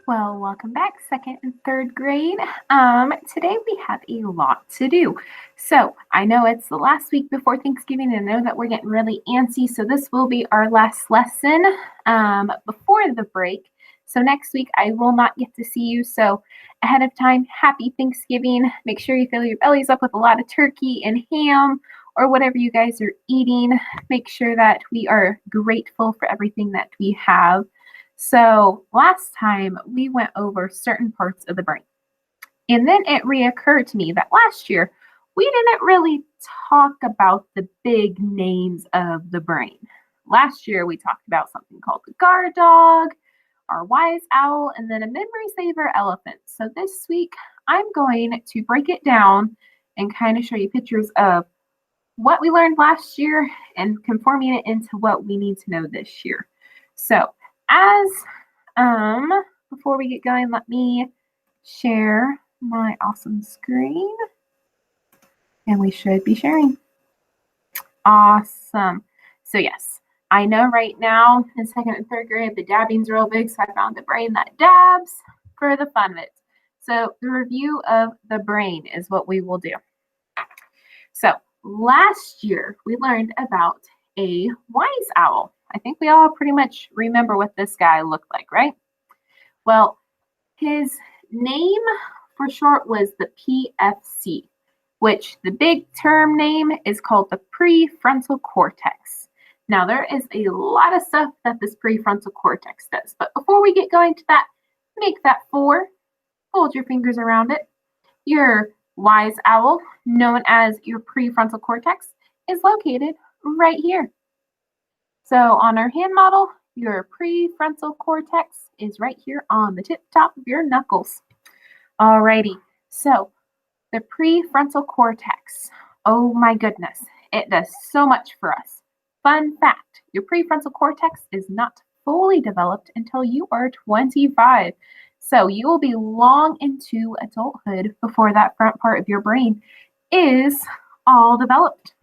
Well, welcome back, second and third grade. Today we have a lot to do. So I know it's the last week before Thanksgiving, and I know that we're getting really antsy. So this will be our last lesson before the break. So next week I will not get to see you. So ahead of time, happy Thanksgiving. Make sure you fill your bellies up with a lot of turkey and ham or whatever you guys are eating. Make sure that we are grateful for everything that we have. So last time we went over certain parts of the brain. And then it reoccurred to me that last year we didn't really talk about the big names of the brain. Last year we talked about something called the guard dog, our wise owl, and then a memory saver elephant. So this week I'm going to break it down and kind of show you pictures of what we learned last year and conforming it into what we need to know this year. So as before we get going, let me share my awesome screen, and we should be sharing. Awesome. So yes, I know right now in second and third grade the dabbing's real big, so I found the brain that dabs for the fun of it. So the review of the brain is what we will do. So last year we learned about a wise owl. I think we all pretty much remember what this guy looked like, right? Well, his name for short was the PFC, which the big term name is called the prefrontal cortex. Now, there is a lot of stuff that this prefrontal cortex does, but before we get going to that, make that 4, fold your fingers around it. Your wise owl, known as your prefrontal cortex, is located right here. So on our hand model, your prefrontal cortex is right here on the tip top of your knuckles. Alrighty, so the prefrontal cortex, oh my goodness, it does so much for us. Fun fact, your prefrontal cortex is not fully developed until you are 25. So you will be long into adulthood before that front part of your brain is all developed.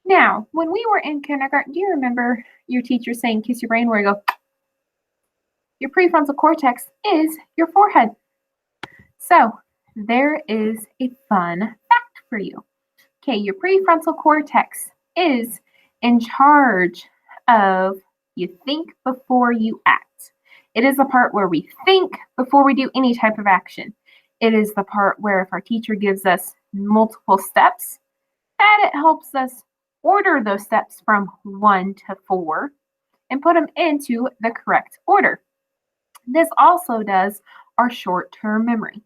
Now, when we were in kindergarten, do you remember your teacher saying kiss your brain where you go? Your prefrontal cortex is your forehead. So there is a fun fact for you. Okay, your prefrontal cortex is in charge of you think before you act. It is the part where we think before we do any type of action. It is the part where if our teacher gives us multiple steps, that it helps us order those steps from 1 to 4 and put them into the correct order. This also does our short-term memory.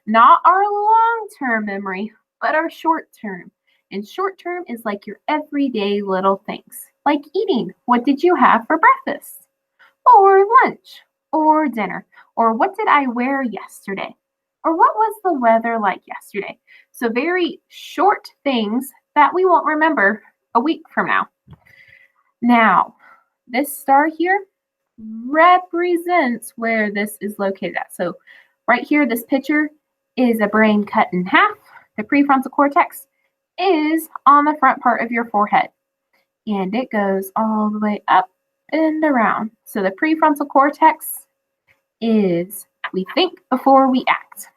Not our long-term memory, but our short-term. And short-term is like your everyday little things, like eating. What did you have for breakfast? Or lunch? Or dinner? Or what did I wear yesterday? Or what was the weather like yesterday? So very short things that we won't remember a week from now. Now, this star here represents where this is located at. So right here, this picture is a brain cut in half. The prefrontal cortex is on the front part of your forehead, and it goes all the way up and around. So the prefrontal cortex is we think before we act.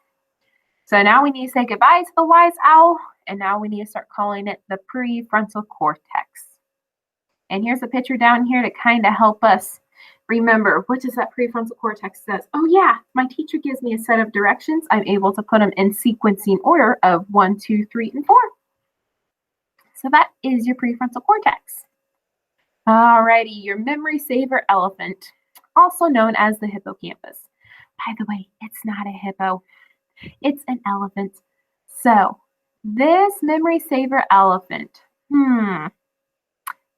So now we need to say goodbye to the wise owl, and now we need to start calling it the prefrontal cortex. And here's a picture down here to kind of help us remember what does that prefrontal cortex says. Oh yeah, my teacher gives me a set of directions. I'm able to put them in sequencing order of 1, 2, 3, and 4. So that is your prefrontal cortex. Alrighty, your memory saver elephant, also known as the hippocampus. By the way, it's not a hippo. It's an elephant. So this memory saver elephant,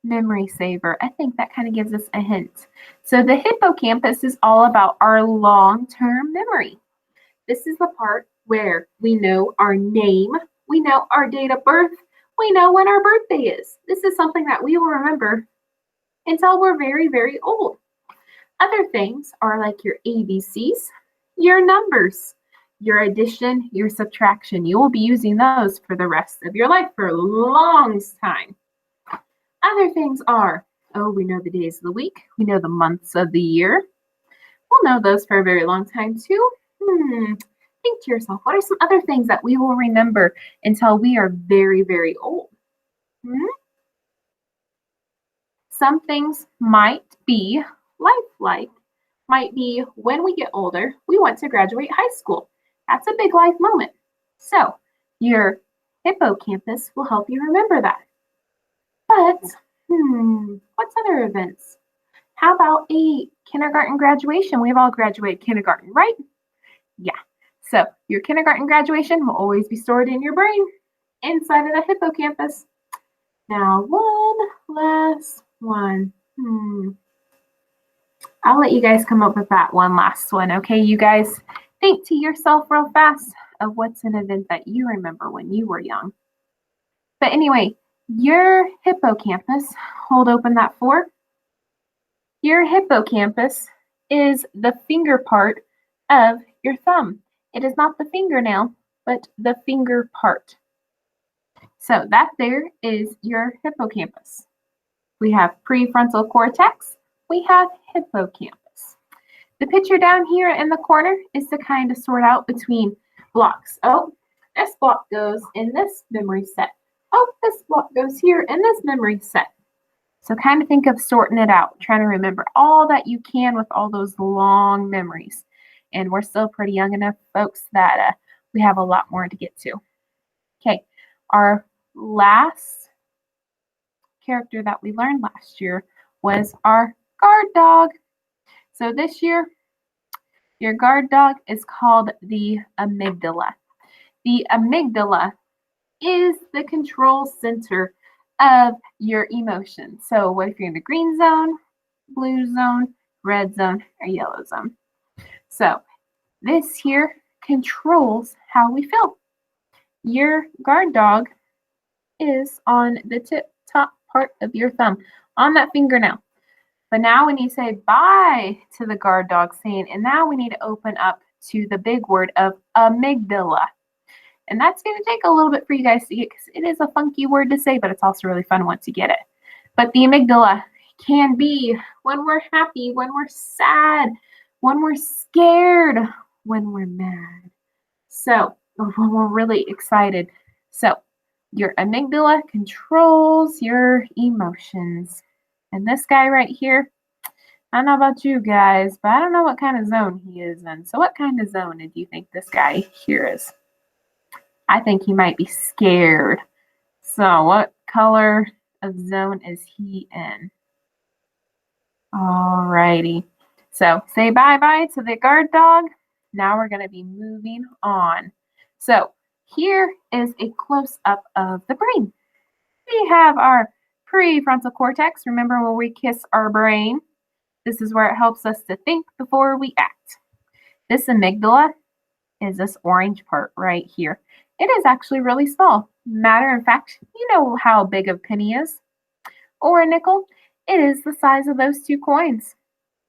memory saver, I think that kind of gives us a hint. So the hippocampus is all about our long-term memory. This is the part where we know our name, we know our date of birth, we know when our birthday is. This is something that we will remember until we're very, very old. Other things are like your ABCs, your numbers, your addition, your subtraction. You will be using those for the rest of your life for a long time. Other things are, we know the days of the week. We know the months of the year. we'll know those for a very long time too. Think to yourself, what are some other things that we will remember until we are very, very old? Some things might be lifelike, might be when we get older, we want to graduate high school. That's a big life moment. So your hippocampus will help you remember that. But, what's other events? How about a kindergarten graduation? We've all graduated kindergarten, right? Yeah. So your kindergarten graduation will always be stored in your brain inside of the hippocampus. Now, one last one. I'll let you guys come up with that one last one, okay? You guys think to yourself real fast of what's an event that you remember when you were young. But anyway, your hippocampus, hold open that 4. Your hippocampus is the finger part of your thumb. It is not the fingernail, but the finger part. So that there is your hippocampus. We have prefrontal cortex. We have hippocampus. The picture down here in the corner is to kind of sort out between blocks. Oh, this block goes in this memory set. Oh, this block goes here in this memory set. So kind of think of sorting it out, trying to remember all that you can with all those long memories. And we're still pretty young enough, folks, that we have a lot more to get to. Okay, our last character that we learned last year was our guard dog. So this year, your guard dog is called the amygdala. The amygdala is the control center of your emotions. So what if you're in the green zone, blue zone, red zone, or yellow zone? So this here controls how we feel. Your guard dog is on the top part of your thumb, on that fingernail. But now when you say bye to the guard dog saying, and now we need to open up to the big word of amygdala. And that's going to take a little bit for you guys to get, because it is a funky word to say, but it's also really fun once you get it. But the amygdala can be when we're happy, when we're sad, when we're scared, when we're mad. So when we're really excited. So your amygdala controls your emotions. And this guy right here, I don't know about you guys, but I don't know what kind of zone he is in. So what kind of zone do you think this guy here is? I think he might be scared. So what color of zone is he in? Alrighty. So say bye-bye to the guard dog. Now we're going to be moving on. So here is a close-up of the brain. We have our prefrontal cortex. Remember when we kiss our brain? This is where it helps us to think before we act. This amygdala is this orange part right here. It is actually really small. Matter of fact, you know how big a penny is? Or a nickel? It is the size of those 2 coins.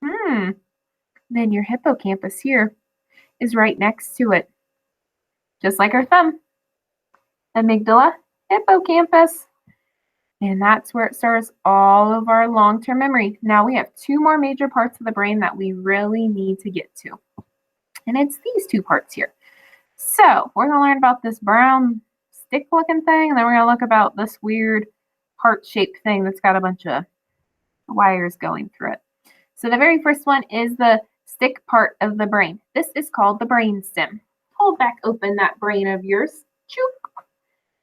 Then your hippocampus here is right next to it. Just like our thumb. Amygdala, hippocampus. And that's where it stores all of our long-term memory. Now we have 2 more major parts of the brain that we really need to get to. And it's these 2 parts here. So we're going to learn about this brown stick-looking thing, and then we're going to look about this weird heart-shaped thing that's got a bunch of wires going through it. So the very first one is the stick part of the brain. This is called the brainstem. Hold back open that brain of yours. Choop.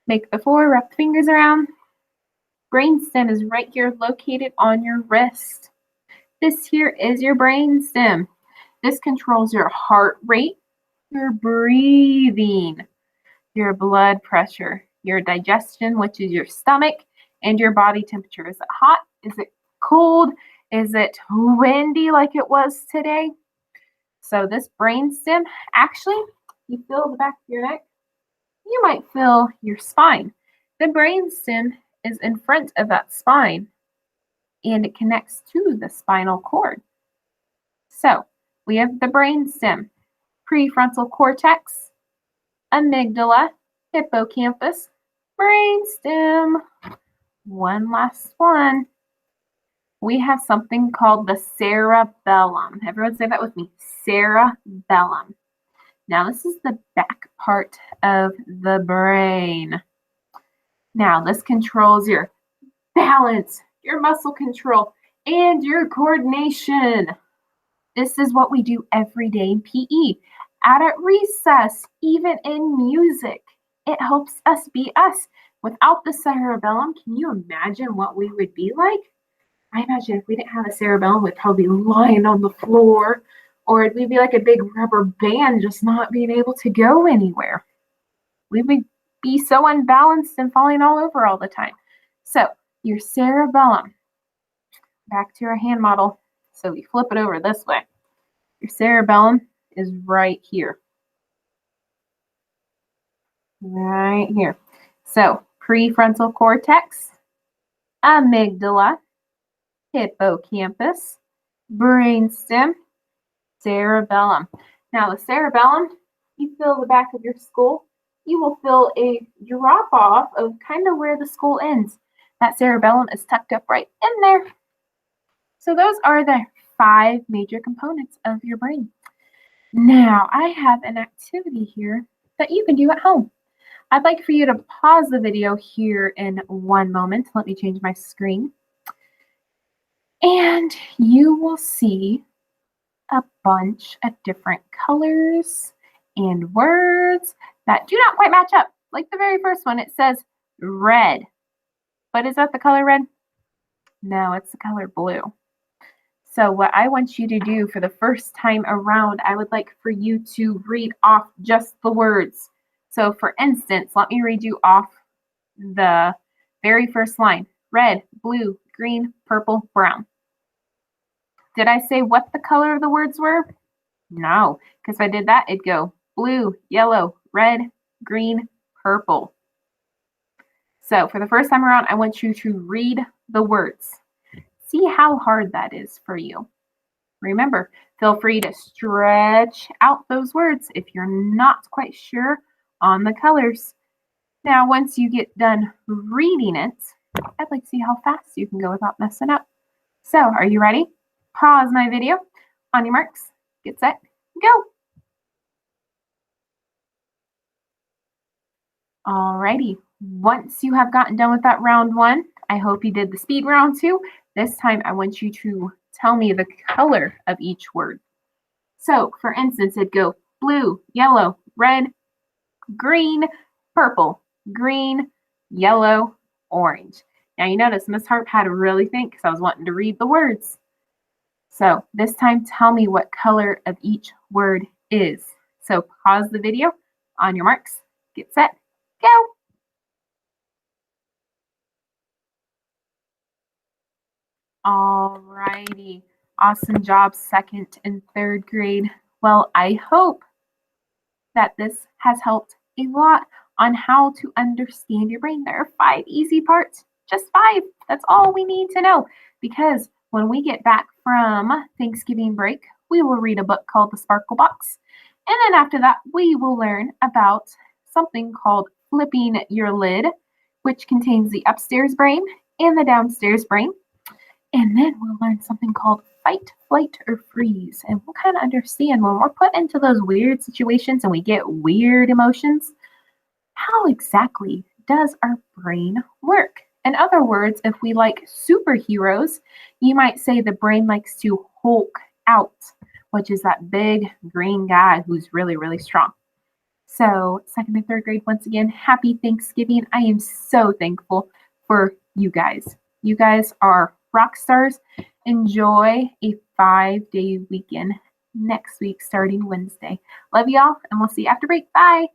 Make the 4, wrap the fingers around. Brainstem is right here located on your wrist. This here is your brainstem. This controls your heart rate, your breathing, your blood pressure, your digestion, which is your stomach, and your body temperature. Is it hot? Is it cold? Is it windy like it was today? So this brainstem, actually, you feel the back of your neck, you might feel your spine. The brainstem is in front of that spine, and it connects to the spinal cord. So we have the brainstem, prefrontal cortex, amygdala, hippocampus, brainstem. One last one. we have something called the cerebellum. Everyone say that with me. Cerebellum. Now, this is the back part of the brain. Now, this controls your balance, your muscle control, and your coordination. This is what we do every day in PE, at recess, even in music. It helps us be us. Without the cerebellum, can you imagine what we would be like? I imagine if we didn't have a cerebellum, we'd probably be lying on the floor, or we'd be like a big rubber band just not being able to go anywhere. We would be so unbalanced and falling all over all the time. So your cerebellum, back to our hand model. So we flip it over this way. Your cerebellum is right here. Right here. So prefrontal cortex, amygdala, hippocampus, brainstem, cerebellum. Now the cerebellum, you feel the back of your skull, you will feel a drop off of kind of where the skull ends. That cerebellum is tucked up right in there. So those are the 5 major components of your brain. Now I have an activity here that you can do at home. I'd like for you to pause the video here in one moment. Let me change my screen. And you will see a bunch of different colors and words that do not quite match up. Like the very first one, it says red. But is that the color red? No, it's the color blue. So what I want you to do for the first time around, I would like for you to read off just the words. So for instance, let me read you off the very first line. Red, blue, green, purple, brown. Did I say what the color of the words were? No, because if I did that, it'd go blue, yellow, red, green, purple. So for the first time around, I want you to read the words. See how hard that is for you. Remember, feel free to stretch out those words if you're not quite sure on the colors. Now, once you get done reading it, I'd like to see how fast you can go without messing up. So, are you ready? Pause my video. On your marks, get set, go. Alrighty, once you have gotten done with that round 1, I hope you did the speed round 2. This time I want you to tell me the color of each word. So, for instance, it'd go blue, yellow, red, green, purple, green, yellow, orange. Now you notice Miss Harp had to really think because I was wanting to read the words. So this time, tell me what color of each word is. So pause the video. On your marks, get set, go. All righty. Awesome job, 2nd and 3rd grade. Well, I hope that this has helped a lot on how to understand your brain. There are 5 easy parts, just 5. That's all we need to know, because when we get back from Thanksgiving break, we will read a book called The Sparkle Box. And then after that, we will learn about something called flipping your lid, which contains the upstairs brain and the downstairs brain. And then we'll learn something called fight, flight, or freeze. And we'll kind of understand when we're put into those weird situations and we get weird emotions, how exactly does our brain work? In other words, if we like superheroes, you might say the brain likes to Hulk out, which is that big green guy who's really, really strong. So 2nd and 3rd grade, once again, happy Thanksgiving. I am so thankful for you guys. You guys are rock stars. Enjoy a 5-day weekend next week starting Wednesday. Love y'all, and we'll see you after break. Bye.